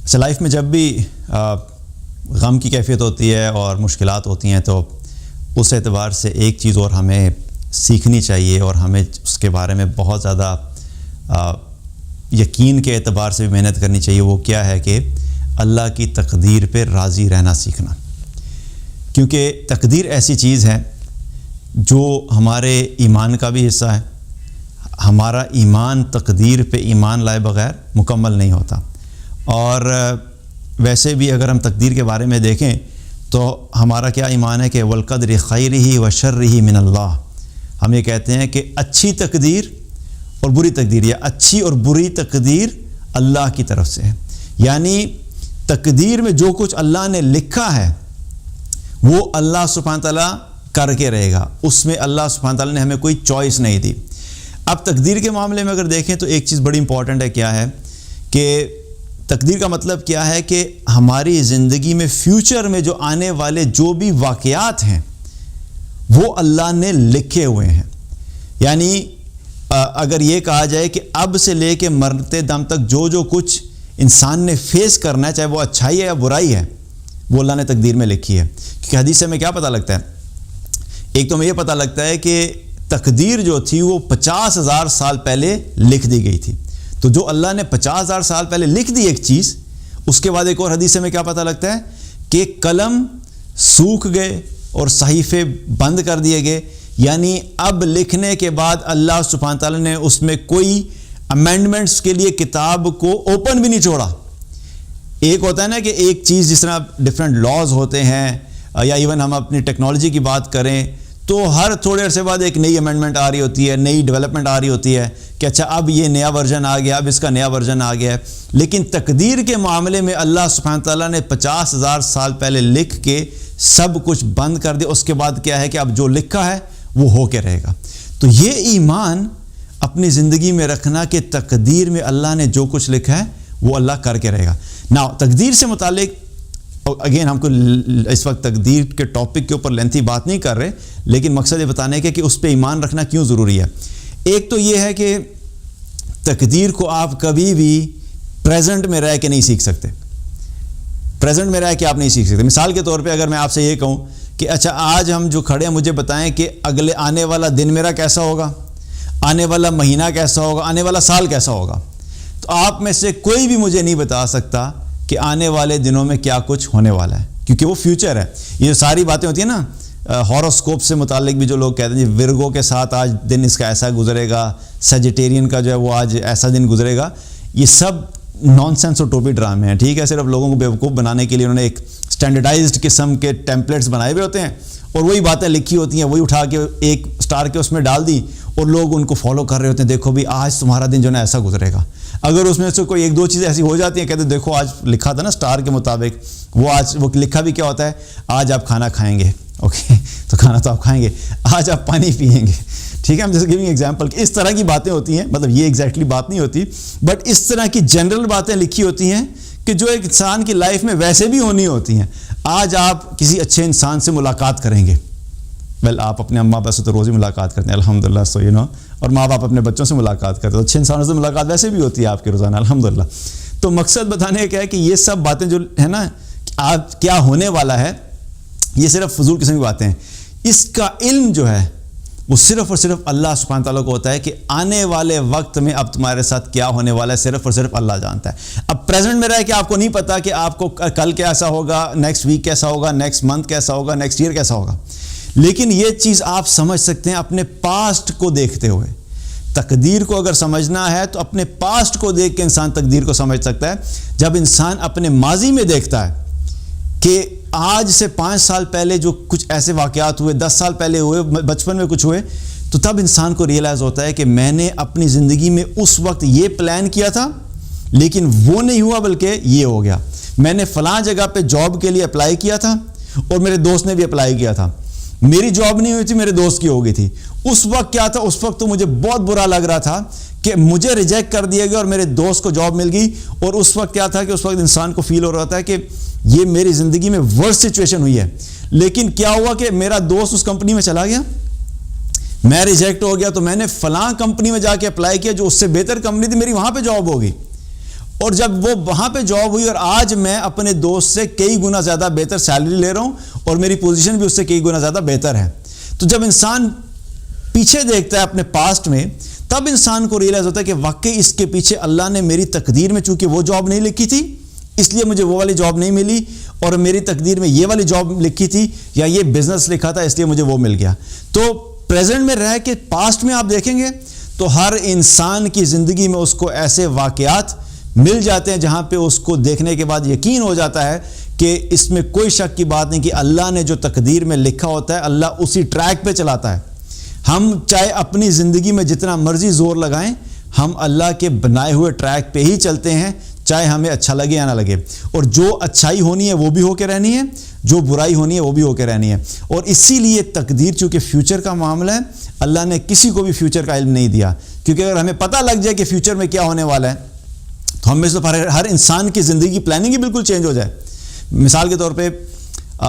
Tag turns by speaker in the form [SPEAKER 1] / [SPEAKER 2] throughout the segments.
[SPEAKER 1] اچھا، لائف میں جب بھی غم کی کیفیت ہوتی ہے اور مشکلات ہوتی ہیں تو اس اعتبار سے ایک چیز اور ہمیں سیکھنی چاہیے اور ہمیں اس کے بارے میں بہت زیادہ یقین کے اعتبار سے بھی محنت کرنی چاہیے. وہ کیا ہے کہ اللہ کی تقدیر پہ راضی رہنا سیکھنا. کیونکہ تقدیر ایسی چیز ہے جو ہمارے ایمان کا بھی حصہ ہے. ہمارا ایمان تقدیر پہ ایمان لائے بغیر مکمل نہیں ہوتا. اور ویسے بھی اگر ہم تقدیر کے بارے میں دیکھیں تو ہمارا کیا ایمان ہے کہ والقدر خیرہ و شرہ من اللہ. ہم یہ کہتے ہیں کہ اچھی تقدیر اور بری تقدیر یا اچھی اور بری تقدیر اللہ کی طرف سے ہے. یعنی تقدیر میں جو کچھ اللہ نے لکھا ہے وہ اللہ سبحانہ تعالیٰ کر کے رہے گا. اس میں اللہ سبحانہ تعالیٰ نے ہمیں کوئی چوائس نہیں دی. اب تقدیر کے معاملے میں اگر دیکھیں تو ایک چیز بڑی امپورٹنٹ ہے. کیا ہے کہ تقدیر کا مطلب کیا ہے کہ ہماری زندگی میں فیوچر میں جو آنے والے جو بھی واقعات ہیں وہ اللہ نے لکھے ہوئے ہیں. یعنی اگر یہ کہا جائے کہ اب سے لے کے مرتے دم تک جو کچھ انسان نے فیس کرنا ہے چاہے وہ اچھائی ہے یا برائی ہے وہ اللہ نے تقدیر میں لکھی ہے. کیونکہ حدیث سے ہمیں کیا پتہ لگتا ہے؟ ایک تو ہمیں یہ پتہ لگتا ہے کہ تقدیر جو تھی وہ 50,000 سال پہلے لکھ دی گئی تھی. تو جو اللہ نے 50,000 سال پہلے لکھ دی ایک چیز، اس کے بعد ایک اور حدیث میں کیا پتہ لگتا ہے کہ قلم سوکھ گئے اور صحیفے بند کر دیے گئے. یعنی اب لکھنے کے بعد اللہ سبحانہ تعالیٰ نے اس میں کوئی امینڈمنٹس کے لیے کتاب کو اوپن بھی نہیں چھوڑا. ایک ہوتا ہے نا کہ ایک چیز جس طرح ڈفرینٹ لاز ہوتے ہیں یا ایون ہم اپنی ٹیکنالوجی کی بات کریں تو ہر تھوڑے عرصے بعد ایک نئی امینڈمنٹ آ رہی ہوتی ہے، نئی ڈیولپمنٹ آ رہی ہوتی ہے کہ اچھا اب یہ نیا ورژن آ گیا، اب اس کا نیا ورژن آ گیا ہے. لیکن تقدیر کے معاملے میں اللہ سبحانہ تعالیٰ نے 50,000 سال پہلے لکھ کے سب کچھ بند کر دیا. اس کے بعد کیا ہے کہ اب جو لکھا ہے وہ ہو کے رہے گا. تو یہ ایمان اپنی زندگی میں رکھنا کہ تقدیر میں اللہ نے جو کچھ لکھا ہے وہ اللہ کر کے رہے گا. نا تقدیر سے متعلق اگین ہم کو اس وقت تقدیر کے ٹاپک کے اوپر لینتھی بات نہیں کر رہے، لیکن مقصد یہ بتانے کا کہ اس پہ ایمان رکھنا کیوں ضروری ہے. ایک تو یہ ہے کہ تقدیر کو آپ کبھی بھی پریزنٹ میں رہ کے نہیں سیکھ سکتے. پریزنٹ میں رہ کے آپ نہیں سیکھ سکتے. مثال کے طور پہ اگر میں آپ سے یہ کہوں کہ اچھا آج ہم جو کھڑے ہیں مجھے بتائیں کہ اگلے آنے والا دن میرا کیسا ہوگا، آنے والا مہینہ کیسا ہوگا، آنے والا سال کیسا ہوگا، تو آپ میں سے کوئی بھی مجھے نہیں بتا سکتا کہ آنے والے دنوں میں کیا کچھ ہونے والا ہے، کیونکہ وہ فیوچر ہے. یہ ساری باتیں ہوتی ہیں نا ہاروسکوپ سے متعلق بھی جو لوگ کہتے ہیں ورگو کے ساتھ آج دن اس کا ایسا گزرے گا، سیجیٹیرین کا جو ہے وہ آج ایسا دن گزرے گا، یہ سب نان سینس اور ٹوپی ڈرامے ہیں. ٹھیک ہے، صرف لوگوں کو بیوقوف بنانے کے لیے انہوں نے ایک اسٹینڈرڈائزڈ قسم کے ٹیمپلیٹس بنائے ہوئے ہوتے ہیں اور وہی باتیں لکھی ہوتی ہیں، وہی اٹھا کے ایک سٹار کے اس میں ڈال دی اور لوگ ان کو فالو کر رہے ہوتے ہیں. دیکھو بھی آج تمہارا دن جو ہے ایسا گزرے گا. اگر اس میں سے کوئی ایک دو چیزیں ایسی ہو جاتی ہیں، کہتے ہیں دیکھو آج لکھا تھا نا سٹار کے مطابق، وہ آج وہ لکھا بھی کیا ہوتا ہے، آج آپ کھانا کھائیں گے. اوکے تو کھانا تو آپ کھائیں گے، آج آپ پانی پئیں گے. ٹھیک ہے، ہم جیسے گیونگ ایگزامپل اس طرح کی باتیں ہوتی ہیں، مطلب یہ ایگزیکٹلی بات نہیں ہوتی بٹ اس طرح کی جنرل باتیں لکھی ہوتی ہیں کہ جو ایک انسان کی لائف میں ویسے بھی ہونی ہوتی ہیں. آج آپ کسی اچھے انسان سے ملاقات کریں گے، آپ اپنے اماں ابا سے تو روز ہی ملاقات کرتے ہیں الحمدللہ، سو یو نو، اور ماں باپ اپنے بچوں سے ملاقات کرتے ہیں، اچھے انسانوں سے ملاقات ویسے بھی ہوتی ہے آپ کے روزانہ الحمدللہ. تو مقصد بتانے کا ہے کہ یہ سب باتیں جو ہے نا آج کیا ہونے والا ہے، یہ صرف فضول قسم کی باتیں ہیں. اس کا علم جو ہے وہ صرف اور صرف اللہ سبحانہ تعالیٰ کو ہوتا ہے کہ آنے والے وقت میں اب تمہارے ساتھ کیا ہونے والا ہے، صرف اور صرف اللہ جانتا ہے. اب پریزنٹ میں رہے کہ آپ کو نہیں پتا کہ آپ کو کل کیسا ہوگا، نیکسٹ ویک کیسا ہوگا، نیکسٹ منتھ کیسا ہوگا، نیکسٹ ایئر کیسا ہوگا، لیکن یہ چیز آپ سمجھ سکتے ہیں اپنے پاسٹ کو دیکھتے ہوئے. تقدیر کو اگر سمجھنا ہے تو اپنے پاسٹ کو دیکھ کے انسان تقدیر کو سمجھ سکتا ہے. جب انسان اپنے ماضی میں دیکھتا ہے کہ آج سے 5 سال پہلے جو کچھ ایسے واقعات ہوئے، 10 سال پہلے ہوئے، بچپن میں کچھ ہوئے، تو تب انسان کو ریئلائز ہوتا ہے کہ میں نے اپنی زندگی میں اس وقت یہ پلان کیا تھا لیکن وہ نہیں ہوا بلکہ یہ ہو گیا. میں نے فلاں جگہ پہ جاب کے لیے اپلائی کیا تھا اور میرے دوست نے بھی اپلائی کیا تھا، میری جاب نہیں ہوئی تھی، میرے دوست کی ہو گئی تھی. اس وقت کیا تھا، اس وقت تو مجھے بہت برا لگ رہا تھا کہ مجھے ریجیکٹ کر دیا گیا اور میرے دوست کو جاب مل گئی. اور اس وقت کیا تھا کہ اس وقت انسان کو فیل ہو رہا تھا کہ یہ میری زندگی میں ورسٹ سچویشن ہوئی ہے. لیکن کیا ہوا کہ میرا دوست اس کمپنی میں چلا گیا، میں ریجیکٹ ہو گیا، تو میں نے فلاں کمپنی میں جا کے اپلائی کیا جو اس سے بہتر کمپنی تھی، میری وہاں پہ جاب ہوگی. اور جب وہ وہاں پہ جاب ہوئی اور آج میں اپنے دوست سے کئی گنا زیادہ بہتر سیلری لے رہا ہوں اور میری پوزیشن بھی اس سے کئی گنا زیادہ بہتر ہے. تو جب انسان پیچھے دیکھتا ہے اپنے پاسٹ میں, تب انسان کو ریئلائز ہوتا ہے کہ واقعی اس کے پیچھے اللہ نے میری تقدیر میں چونکہ وہ جاب نہیں لکھی تھی اس لیے مجھے وہ والی جاب نہیں ملی, اور میری تقدیر میں یہ والی جاب لکھی تھی یا یہ بزنس لکھا تھا اس لیے مجھے وہ مل گیا. تو پریزنٹ میں رہ کے پاسٹ میں آپ دیکھیں گے تو ہر انسان کی زندگی میں اس کو ایسے واقعات مل جاتے ہیں جہاں پہ اس کو دیکھنے کے بعد یقین ہو جاتا ہے کہ اس میں کوئی شک کی بات نہیں کہ اللہ نے جو تقدیر میں لکھا ہوتا ہے اللہ اسی ٹریک پہ چلاتا ہے. ہم چاہے اپنی زندگی میں جتنا مرضی زور لگائیں, ہم اللہ کے بنائے ہوئے ٹریک پہ ہی چلتے ہیں, چاہے ہمیں اچھا لگے یا نہ لگے. اور جو اچھائی ہونی ہے وہ بھی ہو کے رہنی ہے, جو برائی ہونی ہے وہ بھی ہو کے رہنی ہے. اور اسی لیے تقدیر چونکہ فیوچر کا معاملہ ہے, اللہ نے کسی کو بھی فیوچر کا علم نہیں دیا, کیونکہ اگر ہمیں پتہ لگ جائے کہ فیوچر میں کیا ہونے والا ہے تو ہم میں سے ہر انسان کی زندگی کی پلاننگ ہی بالکل چینج ہو جائے. مثال کے طور پہ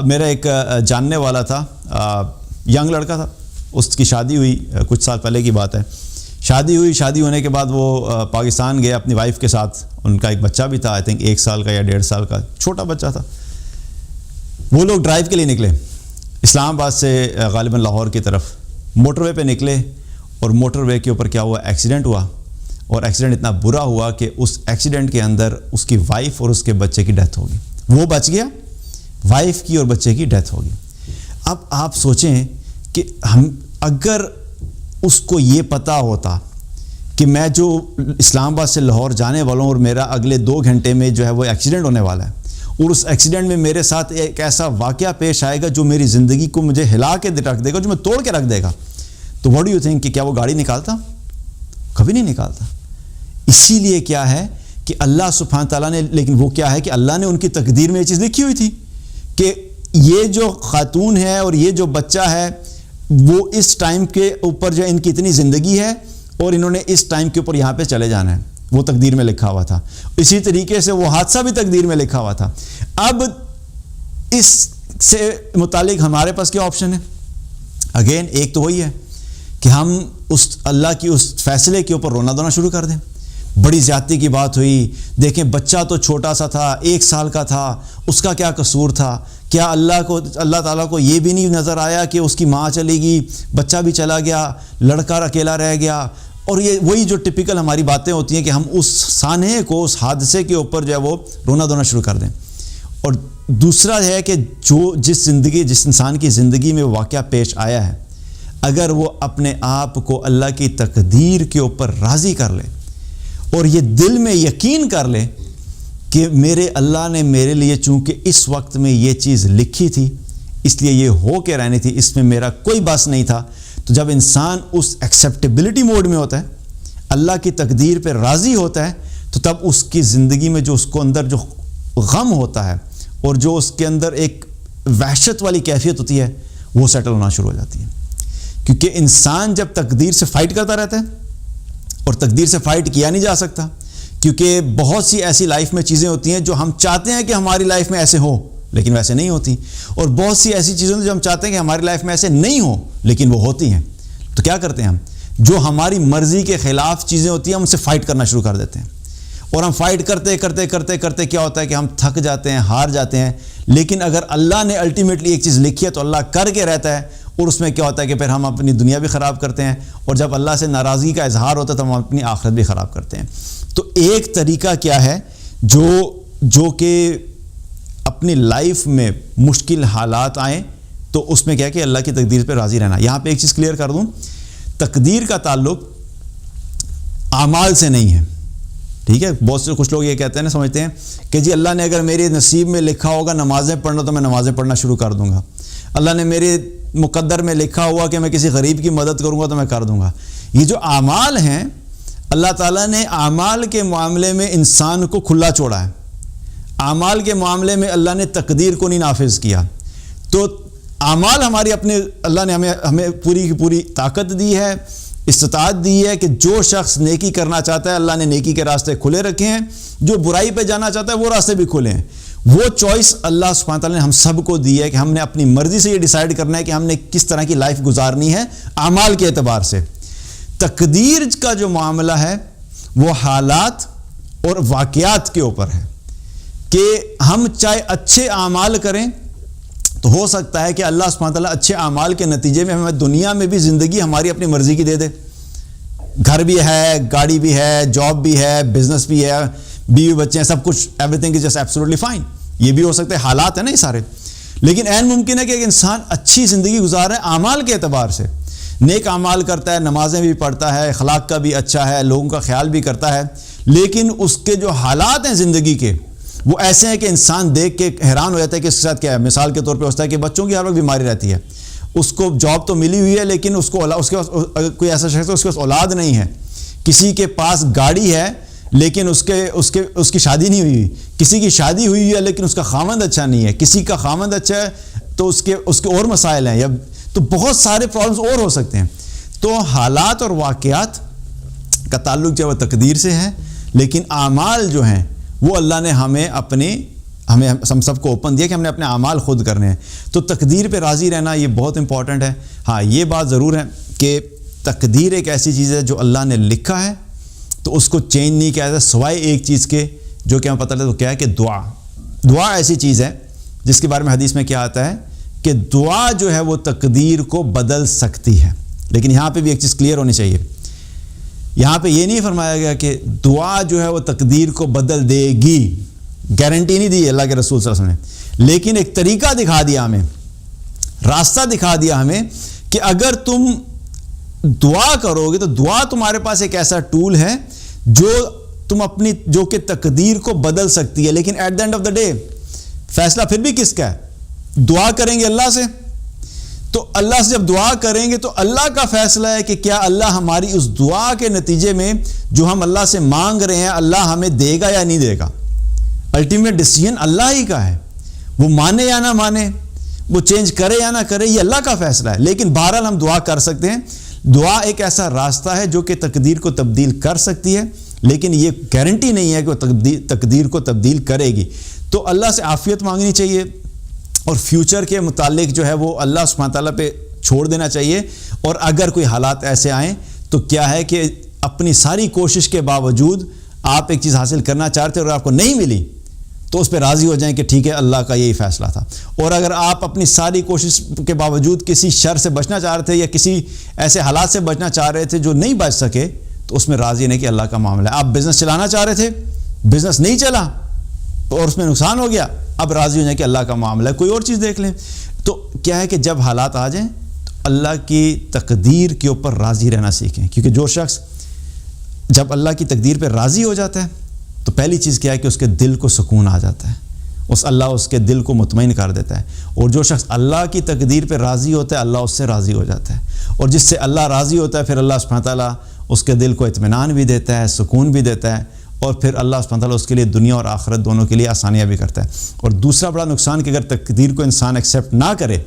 [SPEAKER 1] میرا ایک جاننے والا تھا, ینگ لڑکا تھا, اس کی شادی ہوئی, کچھ سال پہلے کی بات ہے. شادی ہوئی, شادی ہونے کے بعد وہ پاکستان گیا اپنی وائف کے ساتھ. ان کا ایک بچہ بھی تھا, آئی تھنک 1 سال کا یا 1.5 سال کا چھوٹا بچہ تھا. وہ لوگ ڈرائیو کے لیے نکلے اسلام آباد سے غالباً لاہور کی طرف. موٹر وے پہ نکلے اور موٹر وے کے اوپر کیا ہوا, ایکسیڈنٹ ہوا, اور ایکسیڈنٹ اتنا برا ہوا کہ اس ایکسیڈنٹ کے اندر اس کی وائف اور اس کے بچے کی ڈیتھ ہوگی. وہ بچ گیا, وائف کی اور بچے کی ڈیتھ ہوگی. اب آپ سوچیں کہ ہم اگر اس کو یہ پتہ ہوتا کہ میں جو اسلام آباد سے لاہور جانے والا ہوں اور میرا اگلے 2 گھنٹے میں جو ہے وہ ایکسیڈنٹ ہونے والا ہے, اور اس ایکسیڈنٹ میں میرے ساتھ ایک ایسا واقعہ پیش آئے گا جو میری زندگی کو مجھے ہلا کے رکھ دے گا, جو میں توڑ کے رکھ دے گا, تو واٹ ڈو یو تھنک کہ کیا وہ گاڑی نکالتا؟ کبھی نہیں نکالتا. اسی لیے کیا ہے کہ اللہ سبحانہ تعالیٰ نے, لیکن وہ کیا ہے کہ اللہ نے ان کی تقدیر میں یہ چیز لکھی ہوئی تھی کہ یہ جو خاتون ہے اور یہ جو بچہ ہے وہ اس ٹائم کے اوپر جو ان کی اتنی زندگی ہے اور انہوں نے اس ٹائم کے اوپر یہاں پہ چلے جانا ہے, وہ تقدیر میں لکھا ہوا تھا. اسی طریقے سے وہ حادثہ بھی تقدیر میں لکھا ہوا تھا. اب اس سے متعلق ہمارے پاس کیا آپشن ہے؟ اگین ایک تو وہی ہے کہ ہم اس اللہ کی اس فیصلے کے اوپر رونا دھونا شروع کر دیں. بڑی زیادتی کی بات ہوئی, دیکھیں بچہ تو چھوٹا سا تھا, 1 سال کا تھا, اس کا کیا قصور تھا؟ کیا اللہ تعالیٰ کو یہ بھی نہیں نظر آیا کہ اس کی ماں چلی گئی, بچہ بھی چلا گیا, لڑکا اکیلا رہ گیا؟ اور یہ وہی جو ٹپیکل ہماری باتیں ہوتی ہیں کہ ہم اس سانحے کو, اس حادثے کے اوپر جو ہے وہ رونا دھونا شروع کر دیں. اور دوسرا ہے کہ جس انسان کی زندگی میں واقعہ پیش آیا ہے, اگر وہ اپنے آپ کو اللہ کی تقدیر کے اوپر راضی کر لے اور یہ دل میں یقین کر لے کہ میرے اللہ نے میرے لیے چونکہ اس وقت میں یہ چیز لکھی تھی اس لیے یہ ہو کے رہنی تھی, اس میں میرا کوئی بس نہیں تھا. تو جب انسان اس ایکسیپٹیبلٹی موڈ میں ہوتا ہے, اللہ کی تقدیر پہ راضی ہوتا ہے, تو تب اس کی زندگی میں جو اس کو اندر جو غم ہوتا ہے اور جو اس کے اندر ایک وحشت والی کیفیت ہوتی ہے وہ سیٹل ہونا شروع ہو جاتی ہے. کیونکہ انسان جب تقدیر سے فائٹ کرتا رہتا ہے, اور تقدیر سے فائٹ کیا نہیں جا سکتا, کیونکہ بہت سی ایسی لائف میں چیزیں ہوتی ہیں جو ہم چاہتے ہیں کہ ہماری لائف میں ایسے ہو لیکن ویسے نہیں ہوتی, اور بہت سی ایسی چیزیں جو ہم چاہتے ہیں کہ ہماری لائف میں ایسے نہیں ہو لیکن وہ ہوتی ہیں. تو کیا کرتے ہیں ہم؟ جو ہماری مرضی کے خلاف چیزیں ہوتی ہیں ہم ان سے فائٹ کرنا شروع کر دیتے ہیں, اور ہم فائٹ کرتے کرتے کرتے کرتے کیا ہوتا ہے کہ ہم تھک جاتے ہیں, ہار جاتے ہیں. لیکن اگر اللہ نے الٹیمیٹلی ایک چیز لکھی ہے تو اللہ کر کے رہتا ہے, اور اس میں کیا ہوتا ہے کہ پھر ہم اپنی دنیا بھی خراب کرتے ہیں, اور جب اللہ سے ناراضگی کا اظہار ہوتا ہے تو ہم اپنی آخرت بھی خراب کرتے ہیں. تو ایک طریقہ کیا ہے جو کہ اپنی لائف میں مشکل حالات آئیں تو اس میں کیا کہ اللہ کی تقدیر پہ راضی رہنا. یہاں پہ ایک چیز کلیئر کر دوں, تقدیر کا تعلق اعمال سے نہیں ہے. ٹھیک ہے, بہت سے کچھ لوگ یہ کہتے ہیں, سمجھتے ہیں کہ جی اللہ نے اگر میرے نصیب میں لکھا ہوگا نمازیں پڑھنا تو میں نمازیں پڑھنا شروع کر دوں گا, اللہ نے میرے مقدر میں لکھا ہوا کہ میں کسی غریب کی مدد کروں گا تو میں کر دوں گا. یہ جو اعمال ہیں اللہ تعالیٰ نے اعمال کے معاملے میں انسان کو کھلا چھوڑا ہے. اعمال کے معاملے میں اللہ نے تقدیر کو نہیں نافذ کیا. تو اعمال ہماری اپنے اللہ نے ہمیں پوری کی پوری طاقت دی ہے, استطاعت دی ہے کہ جو شخص نیکی کرنا چاہتا ہے اللہ نے نیکی کے راستے کھلے رکھے ہیں, جو برائی پہ جانا چاہتا ہے وہ راستے بھی کھلے ہیں. وہ چوائس اللہ سبحانہ تعالیٰ نے ہم سب کو دی ہے کہ ہم نے اپنی مرضی سے یہ ڈیسائیڈ کرنا ہے کہ ہم نے کس طرح کی لائف گزارنی ہے اعمال کے اعتبار سے. تقدیر کا جو معاملہ ہے وہ حالات اور واقعات کے اوپر ہے کہ ہم چاہے اچھے اعمال کریں تو ہو سکتا ہے کہ اللہ سبحانہ تعالیٰ اچھے اعمال کے نتیجے میں ہمیں دنیا میں بھی زندگی ہماری اپنی مرضی کی دے دے. گھر بھی ہے, گاڑی بھی ہے, جاب بھی ہے, بزنس بھی ہے, بیوی بچے ہیں, سب کچھ, everything is just absolutely fine. یہ بھی ہو سکتا ہے, حالات ہیں نا یہ سارے. لیکن عین ممکن ہے کہ ایک انسان اچھی زندگی گزار رہا ہے اعمال کے اعتبار سے, نیک اعمال کرتا ہے, نمازیں بھی پڑھتا ہے, اخلاق کا بھی اچھا ہے, لوگوں کا خیال بھی کرتا ہے, لیکن اس کے جو حالات ہیں زندگی کے وہ ایسے ہیں کہ انسان دیکھ کے حیران ہو جاتا ہے کہ اس کے ساتھ کیا ہے. مثال کے طور پہ ہوتا ہے کہ بچوں کی ہر وقت بیماری رہتی ہے, اس کو جاب تو ملی ہوئی ہے لیکن اس کے پاس کوئی ایسا شخص ہے اس کے پاس اولاد نہیں ہے, کسی کے پاس گاڑی ہے لیکن اس کی شادی نہیں ہوئی, کسی کی شادی ہوئی ہے لیکن اس کا خاوند اچھا نہیں ہے, کسی کا خاوند اچھا ہے تو اس کے اور مسائل ہیں, یا تو بہت سارے پرابلمس اور ہو سکتے ہیں. تو حالات اور واقعات کا تعلق جو ہے وہ تقدیر سے ہے, لیکن اعمال جو ہیں وہ اللہ نے ہم سب کو اوپن دیا کہ ہم نے اپنے اعمال خود کرنے ہیں. تو تقدیر پہ راضی رہنا یہ بہت امپورٹنٹ ہے. ہاں یہ بات ضرور ہے کہ تقدیر ایک ایسی چیز ہے جو اللہ نے لکھا ہے تو اس کو چینج نہیں کیا جاتا سوائے ایک چیز کے جو کہ ہمیں پتہ چلتا ہے, تو کیا ہے کہ دعا ایسی چیز ہے جس کے بارے میں حدیث میں کیا آتا ہے کہ دعا جو ہے وہ تقدیر کو بدل سکتی ہے. لیکن یہاں پہ بھی ایک چیز کلیئر ہونی چاہیے, یہاں پہ یہ نہیں فرمایا گیا کہ دعا جو ہے وہ تقدیر کو بدل دے گی, گارنٹی نہیں دی اللہ کے رسول صلی اللہ علیہ وسلم نے, لیکن ایک طریقہ دکھا دیا ہمیں, راستہ دکھا دیا ہمیں کہ اگر تم دعا کرو گے تو دعا تمہارے پاس ایک ایسا ٹول ہے جو کہ تقدیر کو بدل سکتی ہے. لیکن at the end of the day فیصلہ پھر بھی کس کا ہے؟ دعا کریں گے اللہ سے, تو اللہ سے جب دعا کریں گے تو اللہ کا فیصلہ ہے کہ کیا اللہ ہماری اس دعا کے نتیجے میں جو ہم اللہ سے مانگ رہے ہیں اللہ ہمیں دے گا یا نہیں دے گا. الٹیمیٹ ڈیسیژن اللہ ہی کا ہے, وہ مانے یا نہ مانے, وہ چینج کرے یا نہ کرے, یہ اللہ کا فیصلہ ہے. لیکن بہرحال ہم دعا کر سکتے ہیں. دعا ایک ایسا راستہ ہے جو کہ تقدیر کو تبدیل کر سکتی ہے, لیکن یہ گارنٹی نہیں ہے کہ وہ تقدیر کو تبدیل کرے گی. تو اللہ سے عافیت مانگنی چاہیے اور فیوچر کے متعلق جو ہے وہ اللہ سبحانہ تعالیٰ پہ چھوڑ دینا چاہیے. اور اگر کوئی حالات ایسے آئیں تو کیا ہے کہ اپنی ساری کوشش کے باوجود آپ ایک چیز حاصل کرنا چاہتے اور آپ کو نہیں ملی تو اس پہ راضی ہو جائیں کہ ٹھیک ہے اللہ کا یہی فیصلہ تھا. اور اگر آپ اپنی ساری کوشش کے باوجود کسی شر سے بچنا چاہ رہے تھے یا کسی ایسے حالات سے بچنا چاہ رہے تھے جو نہیں بچ سکے تو اس میں راضی نہیں کہ اللہ کا معاملہ ہے. آپ بزنس چلانا چاہ رہے تھے, بزنس نہیں چلا اور اس میں نقصان ہو گیا, اب راضی ہو جائیں کہ اللہ کا معاملہ ہے, کوئی اور چیز دیکھ لیں. تو کیا ہے کہ جب حالات آ جائیں تو اللہ کی تقدیر کے اوپر راضی رہنا سیکھیں, کیونکہ جو شخص جب اللہ کی تقدیر پہ راضی ہو جاتا ہے تو پہلی چیز کیا ہے کہ اس کے دل کو سکون آ جاتا ہے, اللہ اس کے دل کو مطمئن کر دیتا ہے. اور جو شخص اللہ کی تقدیر پہ راضی ہوتا ہے اللہ اس سے راضی ہو جاتا ہے, اور جس سے اللہ راضی ہوتا ہے پھر اللہ سبحانہ تعالیٰ اس کے دل کو اطمینان بھی دیتا ہے, سکون بھی دیتا ہے, اور پھر اللہ سبحانہ تعالیٰ اس کے لیے دنیا اور آخرت دونوں کے لیے آسانیاں بھی کرتا ہے. اور دوسرا بڑا نقصان کہ اگر تقدیر کو انسان ایکسیپٹ نہ کرے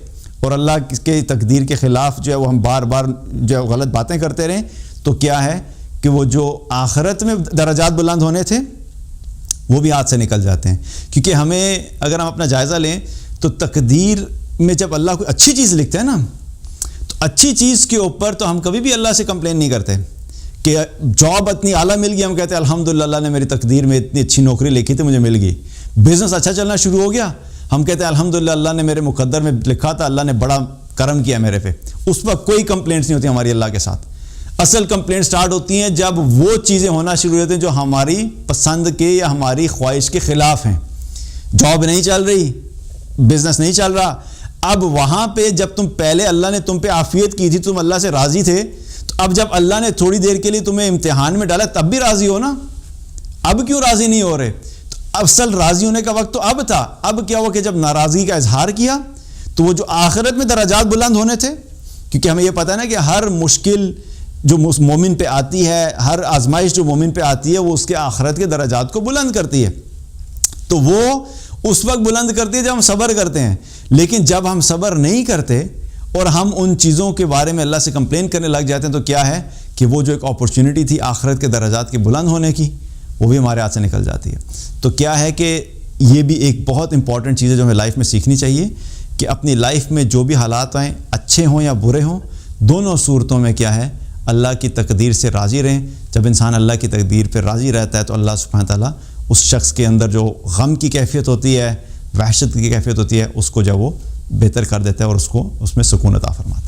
[SPEAKER 1] اور اللہ کے تقدیر کے خلاف جو ہے وہ ہم بار بار جو غلط باتیں کرتے رہیں تو کیا ہے کہ وہ جو آخرت میں درجات بلند ہونے تھے وہ بھی ہاتھ سے نکل جاتے ہیں. کیونکہ ہمیں اگر ہم اپنا جائزہ لیں تو تقدیر میں جب اللہ کوئی اچھی چیز لکھتا ہے نا تو اچھی چیز کے اوپر تو ہم کبھی بھی اللہ سے کمپلین نہیں کرتے کہ جاب اتنی اعلیٰ مل گئی, ہم کہتے ہیں الحمدللہ اللہ نے میری تقدیر میں اتنی اچھی نوکری لکھی تھی مجھے مل گئی. بزنس اچھا چلنا شروع ہو گیا, ہم کہتے ہیں الحمدللہ اللہ نے میرے مقدر میں لکھا تھا, اللہ نے بڑا کرم کیا میرے پہ. اس وقت کوئی کمپلینٹس نہیں ہوتی ہماری اللہ کے ساتھ. اصل کمپلینٹ سٹارٹ ہوتی ہیں جب وہ چیزیں ہونا شروع ہوتی ہیں جو ہماری پسند کے یا ہماری خواہش کے خلاف ہیں. جاب نہیں چل رہی, بزنس نہیں چل رہا, اب وہاں پہ جب تم پہلے اللہ نے تم پہ عافیت کی تھی, تم اللہ سے راضی تھے, تو اب جب اللہ نے تھوڑی دیر کے لیے تمہیں امتحان میں ڈالا تب بھی راضی ہو نا, اب کیوں راضی نہیں ہو رہے؟ تو اصل راضی ہونے کا وقت تو اب تھا. اب کیا ہوا کہ جب ناراضگی کا اظہار کیا تو وہ جو آخرت میں درجات بلند ہونے تھے, کیونکہ ہمیں یہ پتہ ہے نا کہ ہر مشکل جو مومن پہ آتی ہے, ہر آزمائش جو مومن پہ آتی ہے وہ اس کے آخرت کے درجات کو بلند کرتی ہے. تو وہ اس وقت بلند کرتی ہے جب ہم صبر کرتے ہیں. لیکن جب ہم صبر نہیں کرتے اور ہم ان چیزوں کے بارے میں اللہ سے کمپلین کرنے لگ جاتے ہیں تو کیا ہے کہ وہ جو ایک اپورچونٹی تھی آخرت کے درجات کے بلند ہونے کی وہ بھی ہمارے ہاتھ سے نکل جاتی ہے. تو کیا ہے کہ یہ بھی ایک بہت امپورٹنٹ چیز ہے جو ہمیں لائف میں سیکھنی چاہیے کہ اپنی لائف میں جو بھی حالات آئیں, اچھے ہوں یا برے ہوں, دونوں صورتوں میں کیا ہے اللہ کی تقدیر سے راضی رہیں. جب انسان اللہ کی تقدیر پہ راضی رہتا ہے تو اللہ سبحانہ تعالیٰ اس شخص کے اندر جو غم کی کیفیت ہوتی ہے، وحشت کی کیفیت ہوتی ہے، اس کو جب وہ بہتر کر دیتا ہے اور اس کو اس میں سکون عطا فرماتا ہے.